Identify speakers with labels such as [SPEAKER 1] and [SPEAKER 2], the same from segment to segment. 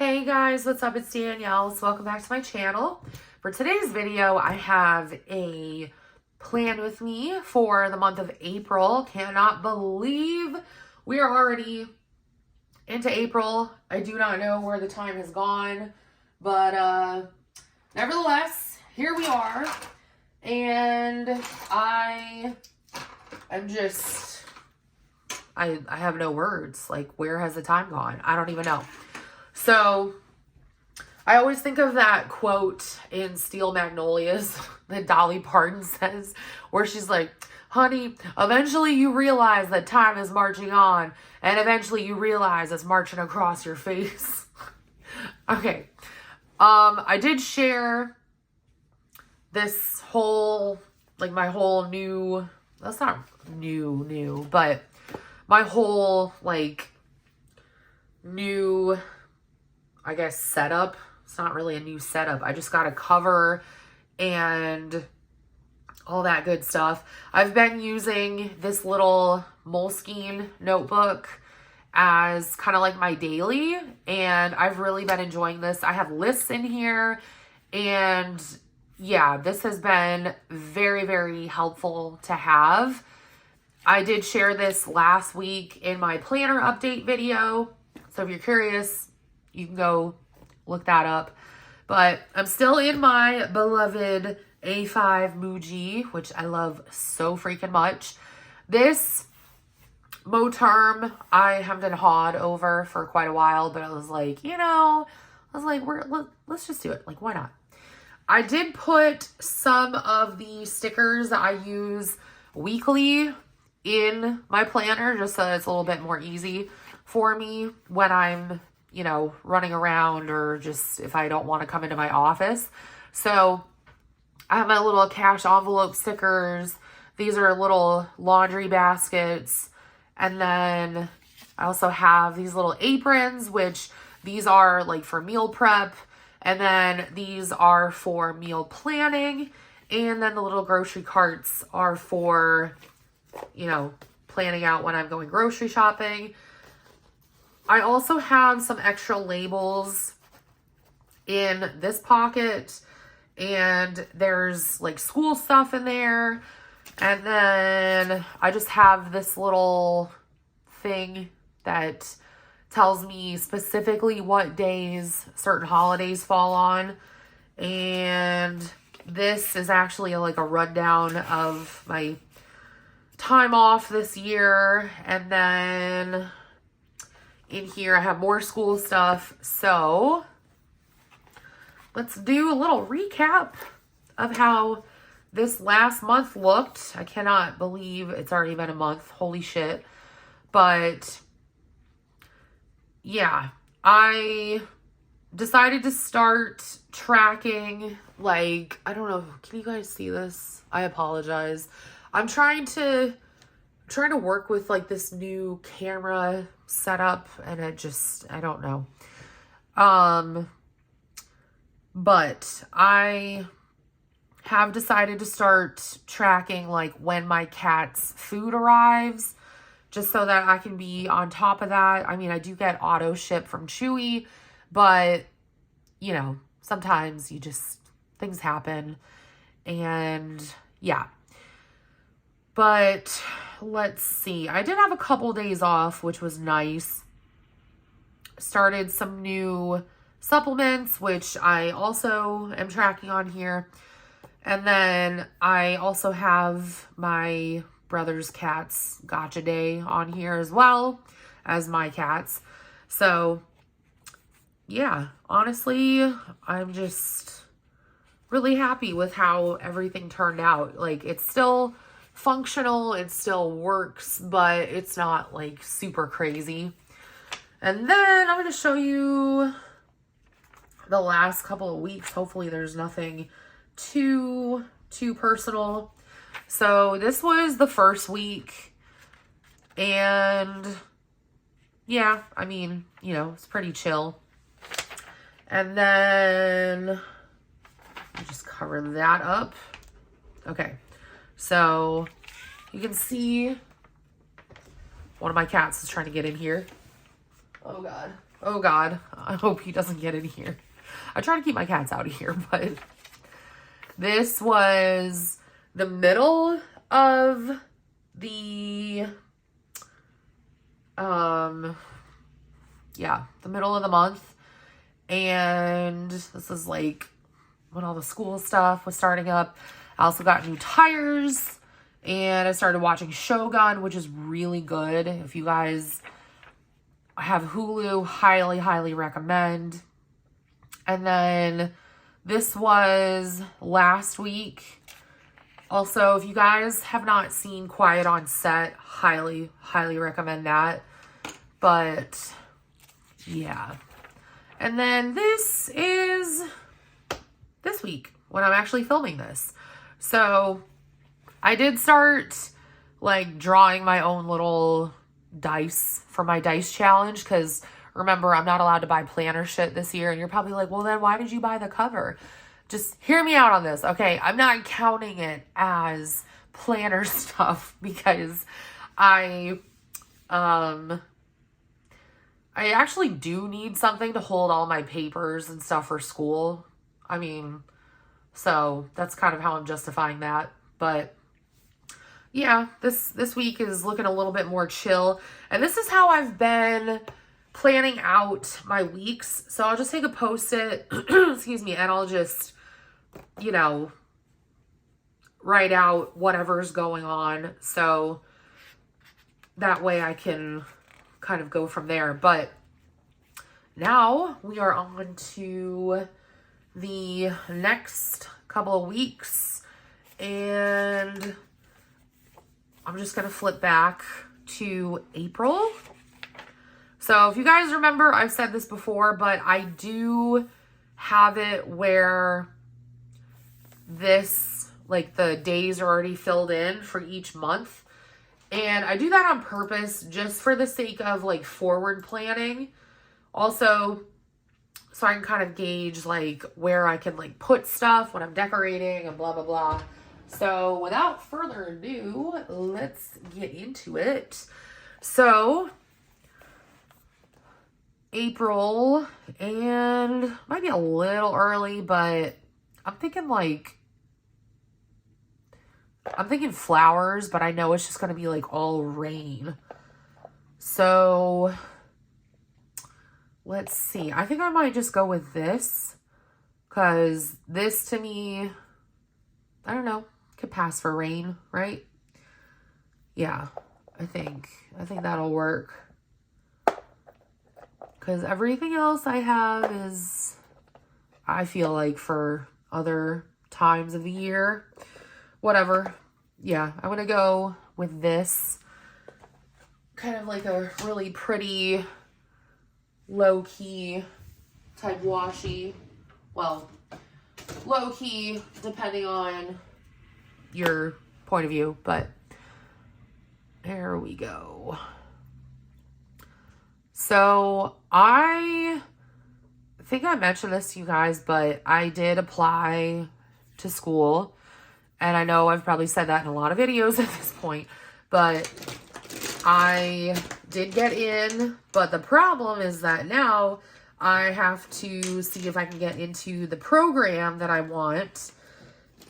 [SPEAKER 1] Hey guys, what's up? It's Danielle. So welcome back to my channel. For today's video, I have a plan with me for the month of April. Cannot believe we are already into April. I do not know where the time has gone, but nevertheless, here we are. And I have no words. Like, where has the time gone? I don't even know. So I always think of that quote in Steel Magnolias that Dolly Parton says, where she's like, honey, eventually you realize that time is marching on, and eventually you realize it's marching across your face. Okay. I did share this whole, like, my whole new, that's not new, but my whole, like, new, I guess, setup. It's not really a new setup. I just got a cover and all that good stuff. I've been using this little Moleskine notebook as kind of like my daily, and I've really been enjoying this. I have lists in here, and yeah, this has been very, very helpful to have. I did share this last week in my planner update video, so if you're curious, you can go look that up. But I'm still in my beloved A5 Muji, which I love so freaking much. This Moterm I have been hawed over for quite a while, but I was like, let's just do it. Like, why not? I did put some of the stickers that I use weekly in my planner, just so it's a little bit more easy for me when I'm, running around, or just if I don't want to come into my office. So I have my little cash envelope stickers. These are little laundry baskets. And then I also have these little aprons, which these are like for meal prep. And then these are for meal planning. And then the little grocery carts are for, planning out when I'm going grocery shopping. I also have some extra labels in this pocket, and there's like school stuff in there. And then I just have this little thing that tells me specifically what days certain holidays fall on. And this is actually like a rundown of my time off this year. And then in here I have more school stuff. So let's do a little recap of how this last month looked. I cannot believe it's already been a month. Holy shit. But yeah, I decided to start tracking, like, I don't know, can you guys see this? I apologize. I'm trying to work with like this new camera setup, and I don't know. But I have decided to start tracking like when my cat's food arrives, just so that I can be on top of that. I mean, I do get auto ship from Chewy, but sometimes things happen, and yeah. But let's see. I did have a couple days off, which was nice. Started some new supplements, which I also am tracking on here. And then I also have my brother's cat's gotcha day on here as well as my cats. So yeah, honestly, I'm just really happy with how everything turned out. Like, it's still functional, it still works, but it's not like super crazy. And then I'm going to show you the last couple of weeks. Hopefully there's nothing too personal. So this was the first week, and yeah, I mean, it's pretty chill. And then let me just cover that up. Okay. So you can see one of my cats is trying to get in here. Oh God. I hope he doesn't get in here. I try to keep my cats out of here, but this was the middle of the, yeah, the middle of the month. And this is like when all the school stuff was starting up. I also got new tires, and I started watching Shogun, which is really good. If you guys have Hulu, highly, highly recommend. And then this was last week. Also, if you guys have not seen Quiet on Set, highly, highly recommend that. But yeah. And then this is this week when I'm actually filming this. So I did start like drawing my own little dice for my dice challenge, because remember, I'm not allowed to buy planner shit this year. And you're probably like, well, then why did you buy the cover? Just hear me out on this, okay? I'm not counting it as planner stuff because I actually do need something to hold all my papers and stuff for school. I mean, so that's kind of how I'm justifying that. But yeah, this week is looking a little bit more chill. And this is how I've been planning out my weeks. So I'll just take a Post-it, excuse me, and I'll just, you know, write out whatever's going on. So that way I can kind of go from there. But now we are on to the next couple of weeks, and I'm just going to flip back to April. So if you guys remember, I've said this before, but I do have it where this, like the days are already filled in for each month. And I do that on purpose just for the sake of like forward planning. Also, so I can kind of gauge like where I can like put stuff when I'm decorating and blah, blah, blah. So without further ado, let's get into it. So April, and might be a little early, but I'm thinking flowers, but I know it's just going to be like all rain. So let's see. I think I might just go with this, because this to me, I don't know, could pass for rain, right? Yeah, I think that'll work. Because everything else I have is, I feel like, for other times of the year. Whatever. Yeah, I'm going to go with this. Kind of like a really pretty, low-key type washi. Well, low-key, depending on your point of view. But there we go. So I think I mentioned this to you guys, but I did apply to school. And I know I've probably said that in a lot of videos at this point, but I did get in. But the problem is that now I have to see if I can get into the program that I want.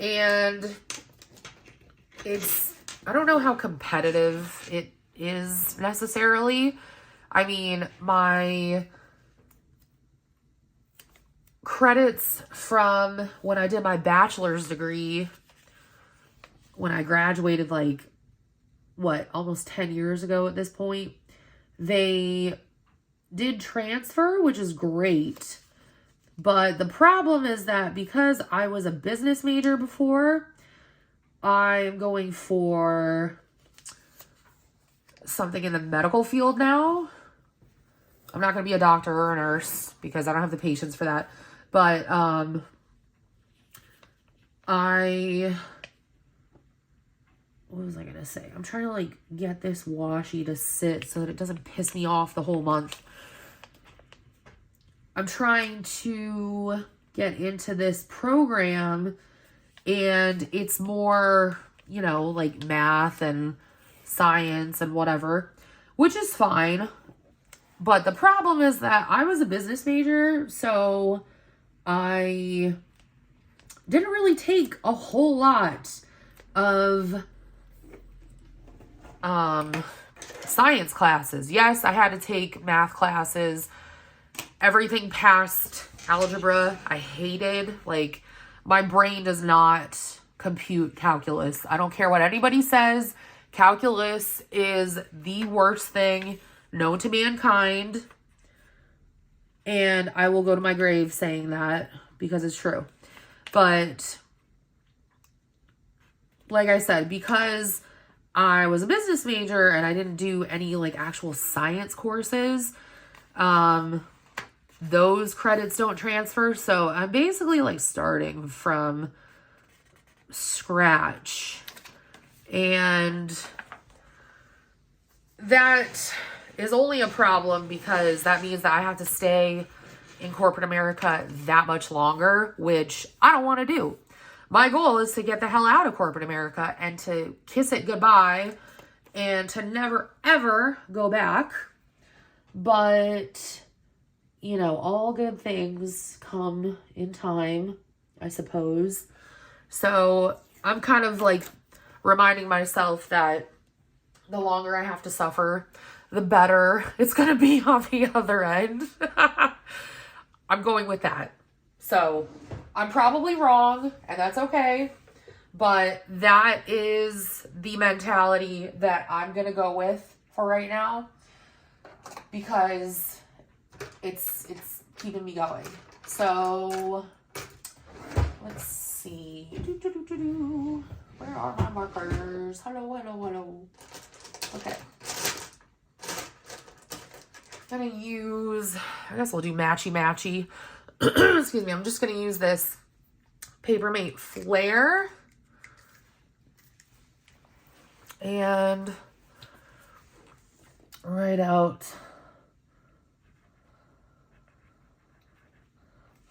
[SPEAKER 1] And I don't know how competitive it is necessarily. I mean, my credits from when I did my bachelor's degree, when I graduated, like, what, almost 10 years ago at this point, they did transfer, which is great. But the problem is that because I was a business major before, I'm going for something in the medical field now. I'm not going to be a doctor or a nurse because I don't have the patience for that. But what was I going to say? I'm trying to like get this washi to sit so that it doesn't piss me off the whole month. I'm trying to get into this program, and it's more, you know, like math and science and whatever, which is fine. But the problem is that I was a business major, so I didn't really take a whole lot of science classes. Yes, I had to take math classes. Everything past algebra, I hated. Like, my brain does not compute calculus. I don't care what anybody says. Calculus is the worst thing known to mankind. And I will go to my grave saying that because it's true. But like I said, because I was a business major and I didn't do any like actual science courses, those credits don't transfer. So I'm basically like starting from scratch. And that is only a problem because that means that I have to stay in corporate America that much longer, which I don't want to do. My goal is to get the hell out of corporate America and to kiss it goodbye and to never, ever go back. But, you know, all good things come in time, I suppose. So I'm kind of like reminding myself that the longer I have to suffer, the better it's going to be on the other end. I'm going with that. So I'm probably wrong, and that's okay. But that is the mentality that I'm going to go with for right now, because it's keeping me going. So let's see. Where are my markers? Hello. Okay. I'm going to use, I guess we'll do matchy. Excuse me. I'm just going to use this Papermate Flare. And write out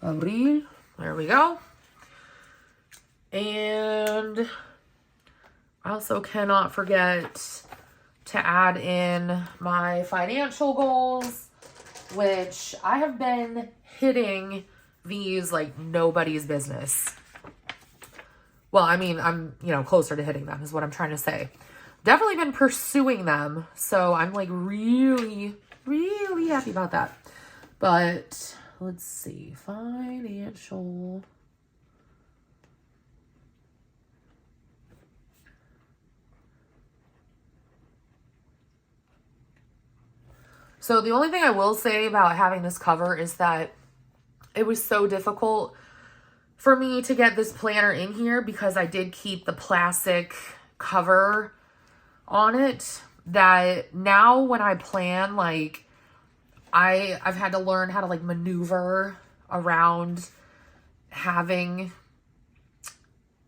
[SPEAKER 1] Abril. There we go. And I also cannot forget to add in my financial goals, which I have been hitting these like nobody's business. Well, I mean, I'm, closer to hitting them is what I'm trying to say. Definitely been pursuing them. So I'm like really, really happy about that. But let's see, financial. So the only thing I will say about having this cover is that it was so difficult for me to get this planner in here because I did keep the plastic cover on it, that now when I plan, like I've had to learn how to like maneuver around having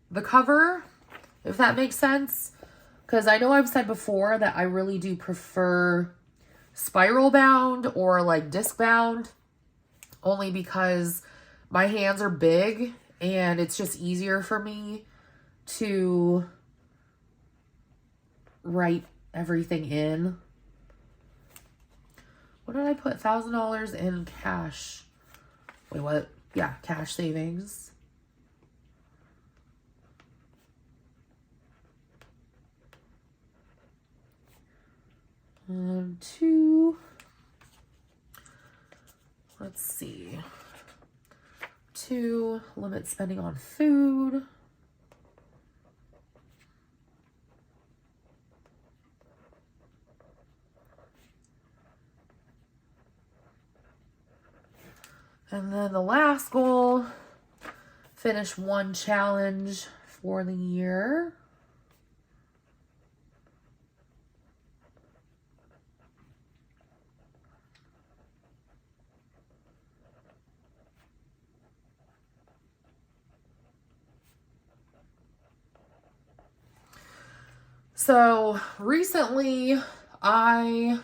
[SPEAKER 1] the cover, if that makes sense. Because I know I've said before that I really do prefer spiral bound or like disc bound, only because my hands are big and it's just easier for me to write everything in. What did I put? $1,000 in cash. Wait, what? Yeah, cash savings. Let's see. 2, limit spending on food. And then the last goal, finish 1 challenge for the year. So recently I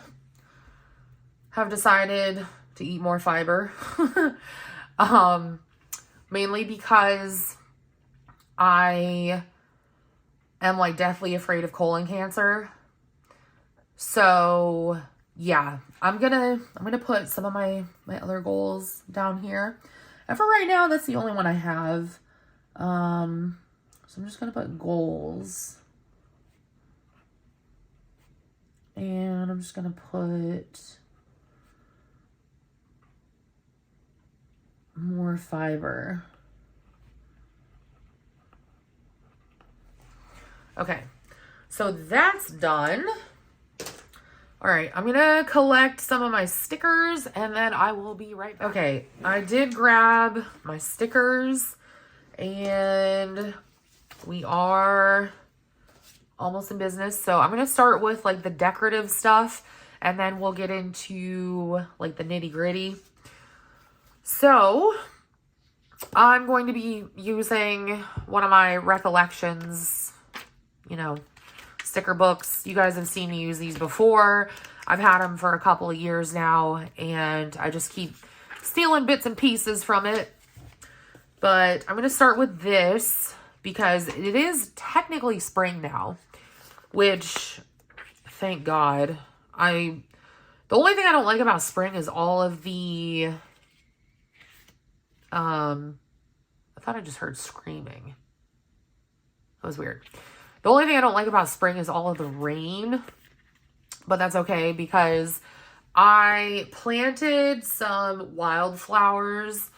[SPEAKER 1] have decided to eat more fiber. Mainly because I am like deathly afraid of colon cancer. So yeah, I'm gonna put some of my other goals down here. And for right now, that's the only one I have. So I'm just gonna put goals. And I'm just gonna put more fiber. Okay, so that's done. All right, I'm gonna collect some of my stickers and then I will be right back. Okay, I did grab my stickers and we are almost in business. So I'm gonna start with like the decorative stuff and then we'll get into like the nitty gritty. So I'm going to be using one of my recollections, you know, sticker books. You guys have seen me use these before. I've had them for a couple of years now and I just keep stealing bits and pieces from it. But I'm going to start with this because it is technically spring now, which thank God. The only thing I don't like about spring is all of the I thought I just heard screaming. That was weird. The only thing I don't like about spring is all of the rain, but that's okay because I planted some wildflowers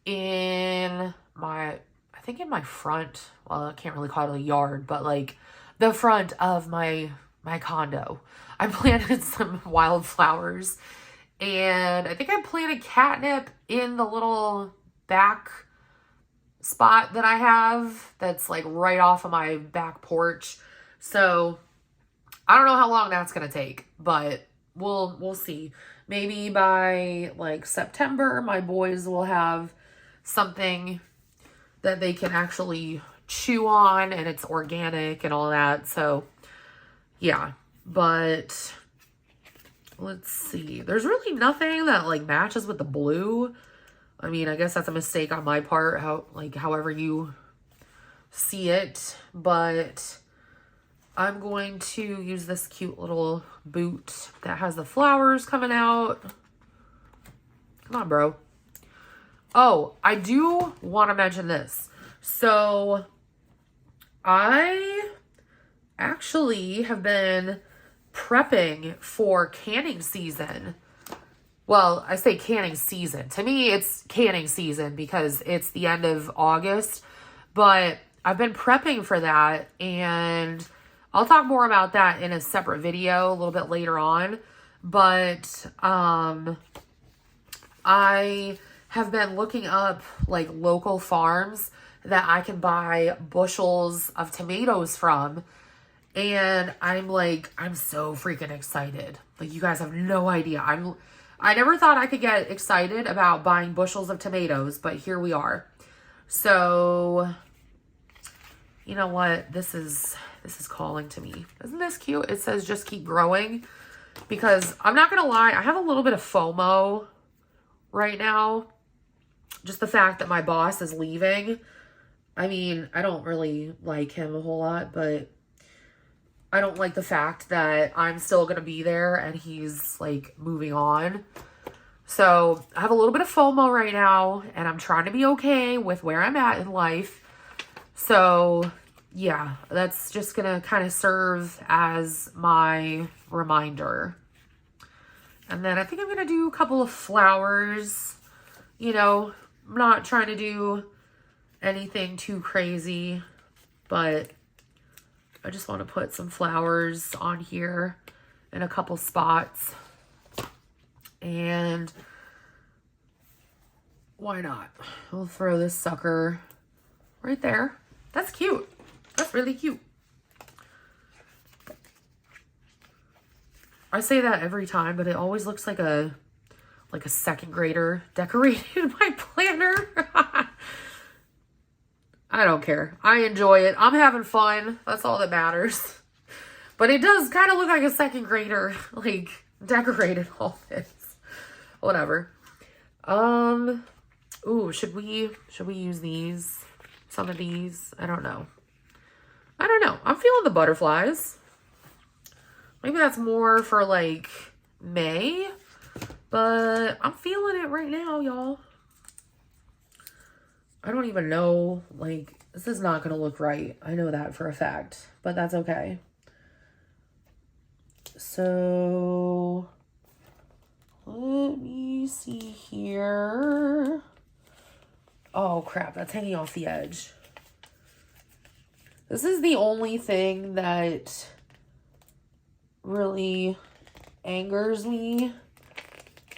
[SPEAKER 1] in my front. Well, I can't really call it a yard, but like the front of my condo. I planted some wildflowers and I think I planted catnip in the little back spot that I have that's like right off of my back porch. So I don't know how long that's gonna take, but we'll see. Maybe by like September, my boys will have something that they can actually chew on and it's organic and all that. So yeah, but let's see. There's really nothing that like matches with the blue. I mean, I guess that's a mistake on my part, however you see it, but I'm going to use this cute little boot that has the flowers coming out. Come on, bro. Oh, I do want to mention this. So I actually have been prepping for canning season. Well, I say canning season. To me, it's canning season because it's the end of August. But I've been prepping for that. And I'll talk more about that in a separate video a little bit later on. But I have been looking up like local farms that I can buy bushels of tomatoes from. And I'm so freaking excited. Like, you guys have no idea. I never thought I could get excited about buying bushels of tomatoes, but here we are. So, you know what? This is calling to me. Isn't this cute? It says just keep growing. Because I'm not going to lie, I have a little bit of FOMO right now. Just the fact that my boss is leaving. I mean, I don't really like him a whole lot, but I don't like the fact that I'm still going to be there and he's like moving on. So I have a little bit of FOMO right now and I'm trying to be okay with where I'm at in life. So yeah, that's just going to kind of serve as my reminder. And then I think I'm going to do a couple of flowers. You know, I'm not trying to do anything too crazy, but I just want to put some flowers on here in a couple spots. And why not? We'll throw this sucker right there. That's cute. That's really cute. I say that every time, but it always looks like a second grader decorated my planner. I don't care. I enjoy it. I'm having fun. That's all that matters. But it does kind of look like a second grader, like, decorated all this. Whatever. Ooh, should we use these? Some of these? I don't know. I'm feeling the butterflies. Maybe that's more for, like, May, but I'm feeling it right now, y'all. I don't even know, like, this is not going to look right. I know that for a fact, but that's okay. So, let me see here. Oh, crap, that's hanging off the edge. This is the only thing that really angers me,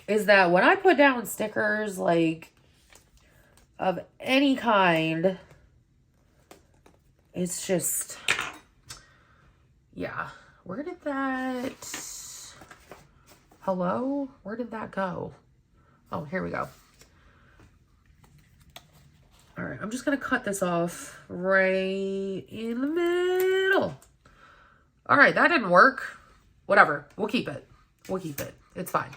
[SPEAKER 1] is that when I put down stickers, like, of any kind, it's just, yeah. Where did that, hello? Where did that go? Oh, here we go. All right, I'm just gonna cut this off right in the middle. All right, that didn't work. Whatever, we'll keep it. We'll keep it, it's fine.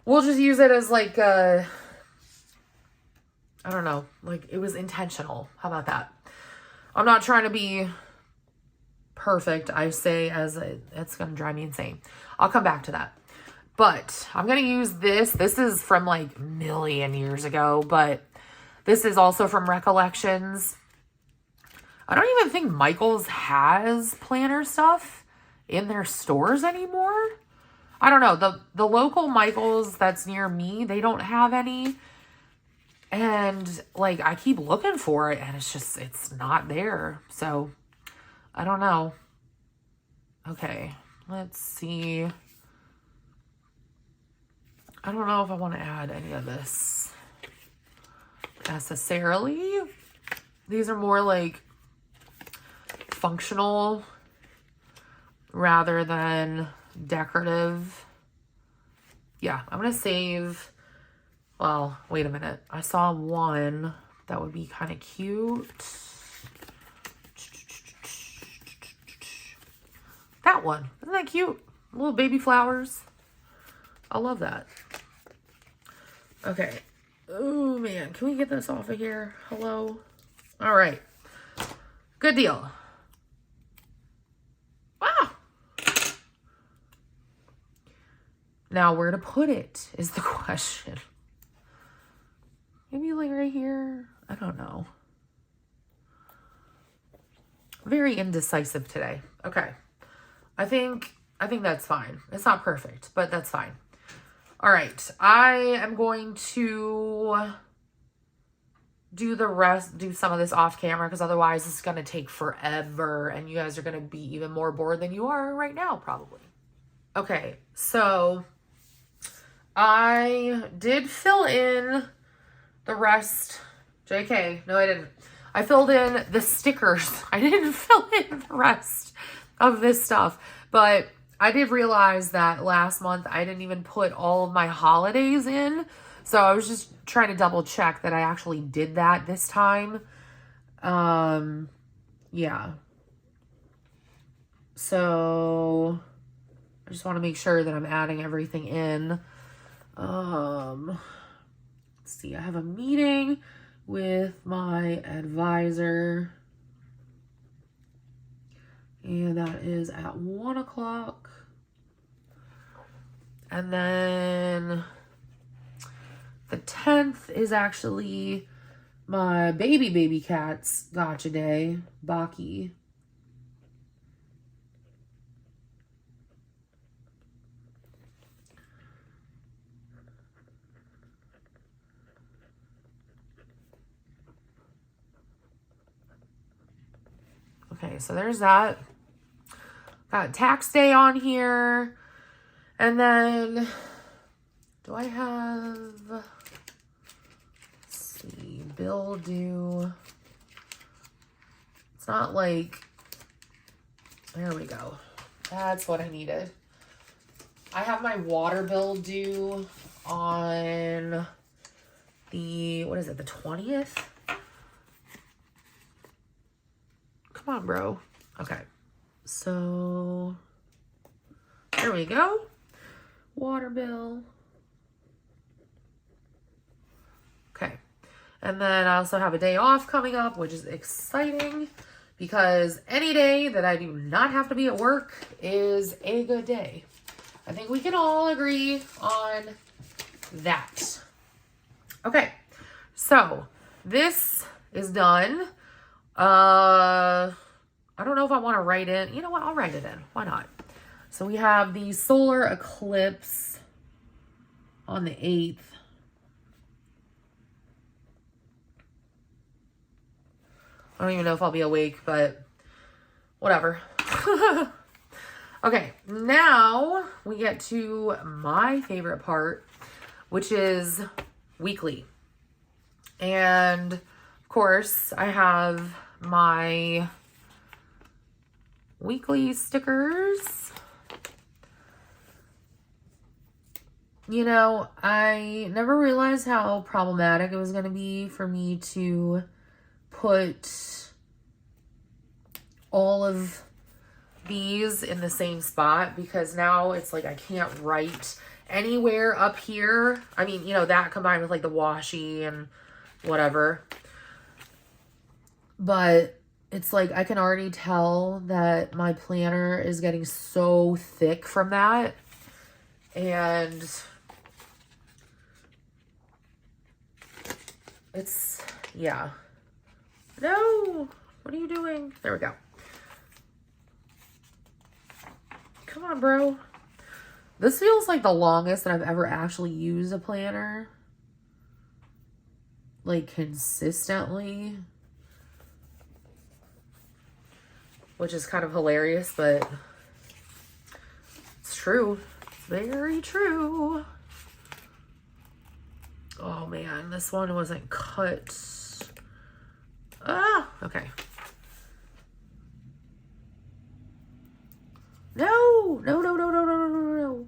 [SPEAKER 1] We'll just use it as like, I don't know, like it was intentional. How about that? I'm not trying to be perfect. I say it's going to drive me insane. I'll come back to that. But I'm going to use this. This is from like a million years ago, but this is also from Recollections. I don't even think Michael's has planner stuff in their stores anymore. I don't know. The local Michael's that's near me, they don't have any. And like, I keep looking for it and it's not there. So I don't know. Okay, let's see. I don't know if I want to add any of this necessarily. These are more like functional rather than decorative. Yeah, I'm going to save. Well, wait a minute. I saw one that would be kind of cute. That one. Isn't that cute? Little baby flowers. I love that. Okay. Oh, man. Can we get this off of here? Hello? All right. Good deal. Ah! Now, where to put it is the question. Maybe like right here. I don't know. Very indecisive today. Okay. I think that's fine. It's not perfect, but that's fine. All right. I am going to do some of this off camera because otherwise it's going to take forever and you guys are going to be even more bored than you are right now, probably. Okay. So I did fill in the rest. JK. No, I didn't. I filled in the stickers. I didn't fill in the rest of this stuff. But I did realize that last month I didn't even put all of my holidays in. So I was just trying to double check that I actually did that this time. Yeah. So I just want to make sure that I'm adding everything in. Let's see, I have a meeting with my advisor. And that is at 1 o'clock. And then the 10th is actually my baby cat's gotcha day, Baki. Okay, so there's that. Got tax day on here. And then, do I have, let's see, bill due. It's not like, there we go. That's what I needed. I have my water bill due on the, what is it, the 20th? Come on, bro. Okay. So, there we go. Water bill. Okay. And then I also have a day off coming up, which is exciting because any day that I do not have to be at work is a good day. I think we can all agree on that. Okay, so this is done. I don't know if I want to write in. You know what? I'll write it in. Why not? So we have the solar eclipse on the 8th. I don't even know if I'll be awake, but whatever. Okay, now we get to my favorite part, which is weekly. And of course, I have my weekly stickers. You know, I never realized how problematic it was going to be for me to put all of these in the same spot, because now it's like I can't write anywhere up here. I mean, you know, that combined with like the washi and whatever. But it's like I can already tell that my planner is getting so thick from that. And it's, yeah. No, what are you doing? There we go. Come on, bro. This feels like the longest that I've ever actually used a planner. Like, consistently. Which is kind of hilarious, but it's true. It's very true. Oh, man. This one wasn't cut. Ah, okay. No, no, no, no, no, no, no, no, no.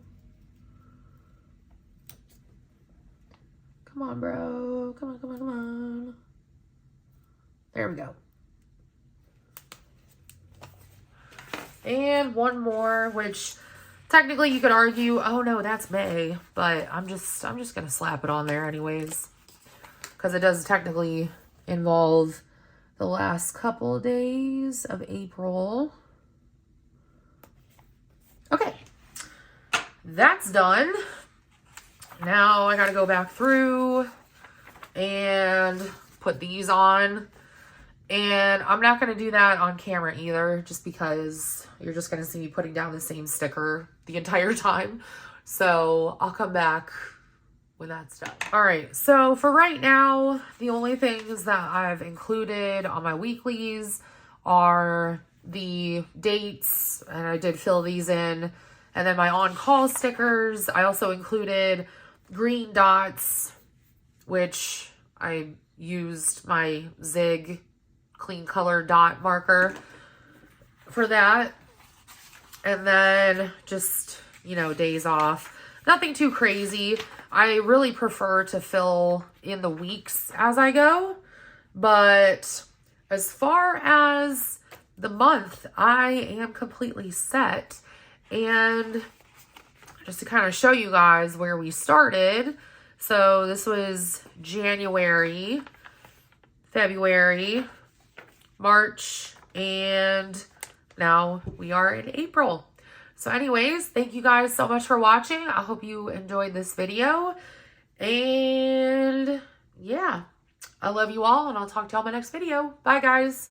[SPEAKER 1] Come on, bro. Come on, come on, come on. There we go. And one more, which technically you could argue, oh no, that's May, but I'm just gonna slap it on there anyways, because it does technically involve the last couple of days of April. Okay, that's done. Now I gotta go back through and put these on. And I'm not going to do that on camera either, just because you're just going to see me putting down the same sticker the entire time. So I'll come back when that's done. All right, so for right now, the only things that I've included on my weeklies are the dates, and I did fill these in, and then my on-call stickers. I also included green dots, which I used my Zig clean color dot marker for that. And then just, you know, days off. Nothing too crazy. I really prefer to fill in the weeks as I go. But as far as the month, I am completely set. And just to kind of show you guys where we started. So this was January, February, March, and now we are in April. So anyways, thank you guys so much for watching. I hope you enjoyed this video. And yeah, I love you all, and I'll talk to y'all in my next video. Bye, guys.